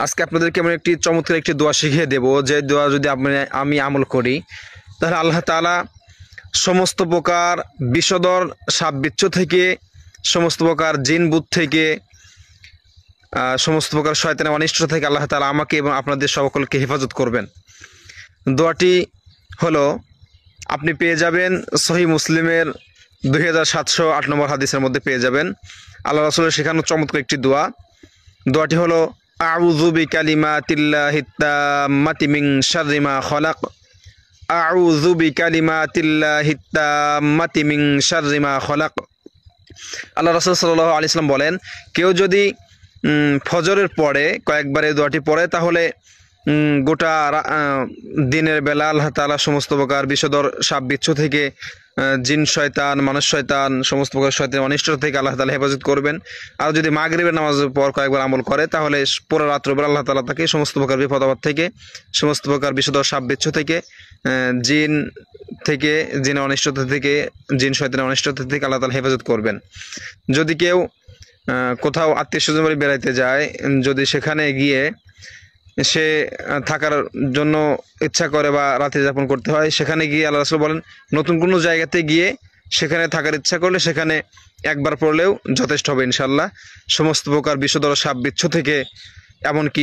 আজকে আপনাদেরকে এমন একটি চমৎকার একটি দোয়া শিখিয়ে দেব, যে দোয়া যদি আমি আমল করি তাহলে আল্লাহ তাআলা সমস্ত প্রকার বিষধর সাপ বিচ্ছু থেকে, সমস্ত প্রকার জিন বুত থেকে, সমস্ত প্রকার শয়তানের অনিষ্ট থেকে আল্লাহ তাআলা আমাকে এবং আপনাদের সকলকে হেফাজত করবেন। দোয়াটি হলো, আপনি পেয়ে যাবেন সহিহ মুসলিমের 2708 নম্বর হাদিসের মধ্যে পেয়ে যাবেন। আল্লাহ রাসূলের শেখানো চমৎকার একটি দোয়া। দোয়াটি হলো, আউযু বিকালিমাতিল্লাহিত তাম্মাতি মিন শাররি মা খালাক, আউযু বিকালিমাতিল্লাহিত তাম্মাতি মিন শাররি মা খালাক। আল্লাহ রাসূল সাল্লাল্লাহু আলাইহি ওয়াসাল্লাম বলেন, কেউ যদি ফজরের পরে কয়েকবার এই দোয়াটি পড়ে তাহলে গোটা দিনের বেলা আল্লাহ তাআলা সমস্ত প্রকার বিষধর সাপ বিচ্ছু থেকে, জিন শয়তান, মানুষ শয়তান, সমস্ত প্রকার শয়তানের অনিষ্ট থেকে আল্লাহ তাআলা হেফাজত করবেন। আর যদি মাগরিবের নামাজের পর কয়েকবার আমল করে তাহলে পুরো রাত্রবেলা আল্লাহ তাআলা তাকে সমস্ত প্রকার বিপদ আপদ থেকে, সমস্ত প্রকার বিষধর সাপ বিচ্ছু থেকে, জিন থেকে, জিনের অনিষ্টতা থেকে, জিন শয়তানের অনিষ্টতা থেকে আল্লাহ তাআলা হেফাজত করবেন। যদি কেউ কোথাও আত্মীয় স্বজন বাড়ি বেড়াইতে যায়, যদি সেখানে গিয়ে সে থাকার জন্য ইচ্ছা করে বা রাত্রি যাপন করতে হয়, সেখানে গিয়ে আল্লাহ রাসূল বলেন, নতুন কোনো জায়গাতে গিয়ে সেখানে থাকার ইচ্ছা করলে সেখানে একবার পড়লেও যথেষ্ট হবে ইনশাআল্লাহ। সমস্ত প্রকার বিষধর সাপ বিচ্ছু থেকে, এমনকি